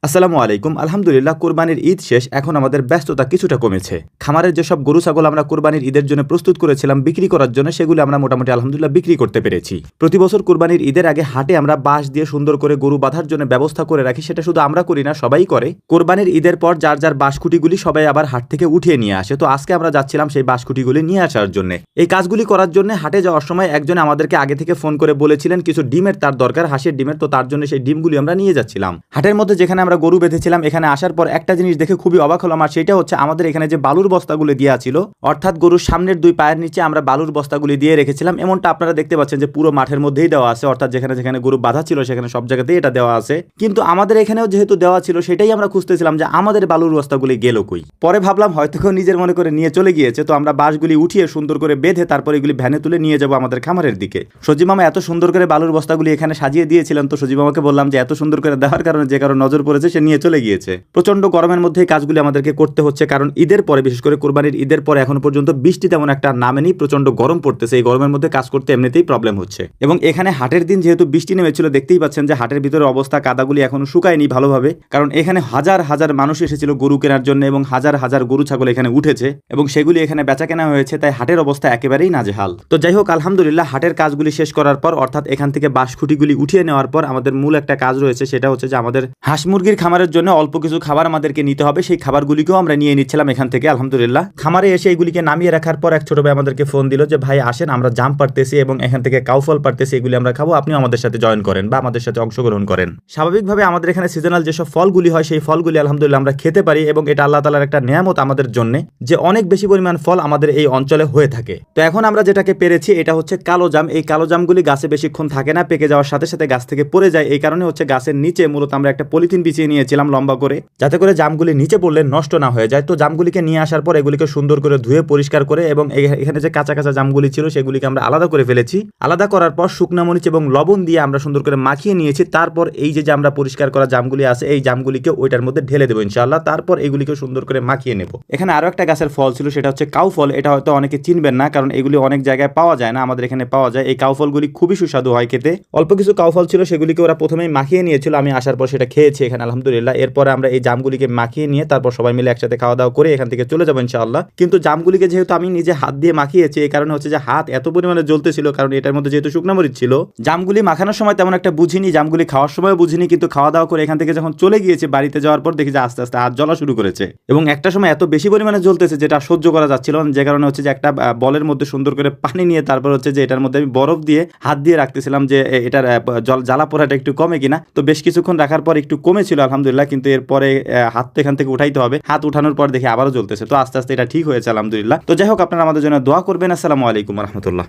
আসসালামু আলাইকুম। আলহামদুলিল্লাহ, কোরবানির ঈদ শেষ। এখন আমাদের ব্যস্ততা কিছুটা কমেছে। খামারের যেসব গরু ছাগল আমরা কোরবানির ঈদের জন্য প্রস্তুত করেছিলাম বিক্রি করার জন্য, সেগুলো আমরা মোটামুটি আলহামদুলিল্লাহ বিক্রি করতে পেরেছি। প্রতি বছর কোরবানির ঈদের আগে হাটে আমরা বাঁশ দিয়ে সুন্দর করে গরু বাঁধার জন্য ব্যবস্থা করে রাখি। সেটা শুধু আমরা করি না, সবাই করে। কোরবানির ঈদের পর যার যার বাঁশখুঁটিগুলি সবাই আবার হাট থেকে উঠিয়ে নিয়ে আসে। তো আজকে আমরা যাচ্ছিলাম সেই বাঁশখুঁটিগুলি নিয়ে আসার জন্য। এই কাজগুলি করার জন্য হাটে যাওয়ার সময় একজন আমাদেরকে আগে থেকে ফোন করে বলেছিলেন কিছু ডিমের তার দরকার, হাঁসের ডিমের। তো তার জন্য সেই ডিমগুলি আমরা নিয়ে যাচ্ছিলাম। হাটের মধ্যে যেখানে আমরা গরু বেঁধেছিলাম, এখানে আসার পর একটা জিনিস দেখে খুবই অবাক হলাম, আর সেটা হচ্ছে আমাদের এখানে যে বালুর বস্তাগুলি দেওয়া ছিল, অর্থাৎ গরুর সামনের দুই পায়ের নিচে আমরা বালুর বস্তাগুলি দিয়ে রেখেছিলাম। এমনটা আপনারা দেখতে পাচ্ছেন যে পুরো মাঠের মধ্যেই দেওয়া আছে, অর্থাৎ যেখানে যেখানে গরু বাঁধা ছিল সেখানে সব জায়গাতেই এটা দেওয়া আছে। কিন্তু আমাদের এখানেও যেহেতু দেওয়া ছিল, সেটাই আমরা খুঁজতেছিলাম যে আমাদের বালুর বস্তাগুলি গেল কই। পরে ভাবলাম হয়তো কেউ নিজের মনে করে নিয়ে চলে গিয়েছে। তো আমরা বাঁশগুলি উঠিয়ে সুন্দর করে বেঁধে তারপর এগুলি ভ্যানে তুলে নিয়ে যাবো আমাদের খামারের দিকে। সজীব মামা এত সুন্দর করে বালুর বস্তাগুলি এখানে সাজিয়ে দিয়েছিলেন। তো সজীব মামাকে বললাম যে এত সুন্দর করে দেওয়ার কারণে যে কারো নজর পড়েছে সে নিয়ে চলে গিয়েছে। প্রচন্ড গরমের মধ্যে কাজগুলি আমাদেরকে করতে হচ্ছে, কারণ ঈদের পরে, বিশেষ করে কোরবানির ঈদের পরে এখনো পর্যন্ত বৃষ্টি তেমন একটা নামেনি। প্রচন্ড গরম পড়তেছে। এই গরমের মধ্যে কাজ করতে এমনিতেই প্রবলেম হচ্ছে। এবং এখানে হাটের দিন যেহেতু বৃষ্টি নেমেছিল, দেখতেই পাচ্ছেন যে হাটের ভিতরে অবস্থা, কাদাগুলি এখনো শুকায়নি ভালোভাবে। কারণ এখানে হাজার হাজার মানুষ এসেছিল গরু কেনার জন্য এবং হাজার হাজার গরু ছাগল এখানে উঠেছে এবং সেগুলি এখানে বেচা কেনা হয়েছে। তাই হাটের অবস্থা একেবারেই নাজেহাল। তো যাই হোক, আলহামদুলিল্লাহ হাটের কাজগুলি শেষ করার পর, অর্থাৎ এখান থেকে বাঁশখুঁটিগুলি উঠিয়ে নেওয়ার পর আমাদের মূল একটা কাজ রয়েছে। সেটা হচ্ছে যে আমাদের হাঁস মুরগির খামারের জন্য অল্প কিছু খাবার আমাদেরকে নিতে হবে। সেই খাবারগুলিকেও আমরা নিয়ে নিচ্ছিলাম এখান থেকে। আলহামদুলিল্লাহ খামারে এসে এগুলিকে নামিয়ে রাখার পর এক ছোট ভাই আমাদেরকে ফোন দিল যে ভাই আসেন, আমরা জাম পারতেছি এবং এখান থেকে কাউফল পারতেছি, এগুলি আমরা খাবো, আপনিও আমাদের সাথে জয়েন করেন বা আমাদের সাথে অংশগ্রহণ করেন। স্বাভাবিকভাবে আমাদের এখানে সিজনাল যেসব ফলগুলি হয় সেই ফলগুলি আলহামদুলিল্লাহ আমরা খেতে পারি এবং এটা আল্লাহ তাআলার একটা নিয়ামত আমাদের জন্য, যে অনেক বেশি পরিমাণ ফল আমাদের এই অঞ্চলে হয়ে থাকে। তো এখন আমরা যেটাকে পেরেছি এটা হচ্ছে কালো জাম। এই কালো জামগুলি গাছে বেশিক্ষণ থাকে না, পেকে যাওয়ার সাথে সাথে গাছ থেকে পড়ে যায়। এই কারণে হচ্ছে গাছের নিচে মূলত আমরা একটা পলিথিন বিছিয়ে নিয়েছিলাম লম্বা করে, যাতে করে জামগুলি নিচে পড়লে নষ্ট না হয়ে যায়। তো জামগুলিকে নিয়ে আসার পর এগুলিকে সুন্দর করে ধুয়ে পরিষ্কার করে এবং এখানে যে কাঁচা কাঁচা জামগুলি ছিল সেগুলিকে আমরা আলাদা করে ফেলেছি। আলাদা করার পর শুকনা মরিচ এবং লবণ দিয়ে আমরা সুন্দর করে মাখিয়ে নিয়েছি। তারপর এই যে আমরা পরিষ্কার করা জামগুলি আছে, এই জামগুলিকে ওইটার মধ্যে ঢেলে দেবো ইনশাআল্লাহ। তারপর এগুলিকে সুন্দর করে মাখিয়ে নেব। এখানে আরো একটা গাছের ফল ছিল, সেটা হচ্ছে কাউ ফল। এটা হয়তো অনেকে চিনবেন না, কারণ এগুলি অনেক জায়গায় পাওয়া যায় না, আমাদের এখানে পাওয়া যায়। এই কাউ ফলগুলি খুবই সুস্বাদু হয় খেতে। অল্প কিছু কাউ ফল ছিল, সেগুলিকে ওরা প্রথমেই মাখিয়ে নিয়েছিল। আমি আসার পর সেটা খেয়েছি এখানে আলহামদুলিল্লাহ। এরপরে আমরা এই জামগুলিকে মাখিয়ে নিয়ে তারপর সবাই মিলে একসাথে খাওয়া দাওয়া করে এখান থেকে চলে যাবো ইনশাআল্লাহ। কিন্তু জামগুলিকে যেহেতু আমি নিজে হাত দিয়ে মাখিয়েছি, এই কারণে হচ্ছে যে হাত এত পরিমাণে জ্বলতেছিল, কারণ এটার মধ্যে যেহেতু শুকনা মরিচ ছিল। জামগুলি মাখানোর সময় তেমন একটা বুঝিনি, জামগুলি খাওয়ার সময় বুঝিনি, কিন্তু খাওয়া দাওয়া করে এখান থেকে যখন চলে গিয়েছে বাড়িতে যাওয়ার পর দেখি যে আস্তে আস্তে হাত জ্বলা শুরু করেছে এবং একটা সময় এত বেশি পরিমাণে জ্বলতেছে যেটা সহ্য করা যাচ্ছিল না। যে কারণে হচ্ছে যে একটা বলের মধ্যে সুন্দর করে পানি নিয়ে তারপর হচ্ছে যে এটার মধ্যে আমি বরফ দিয়ে হাত দিয়ে রাখতেছিলাম যে এটার জ্বালা পোড়াটা একটু কমে কিনা। তো বেশ কিছুক্ষণ রাখার পর একটু কমেছিল আলহামদুলিল্লাহ, কিন্তু এরপরে হাত তো এখান থেকে উঠাইতে হবে। হাত উঠানোর পর দেখি আবারও জ্বলতেছে। তো আস্তে আস্তে এটা ঠিক হয়েছে আলহামদুলিল্লাহ। তো যাই হোক, আপনারা আমাদের জন্য দোয়া করবেন। আসসালামু আলাইকুম রহমতুল্লাহ।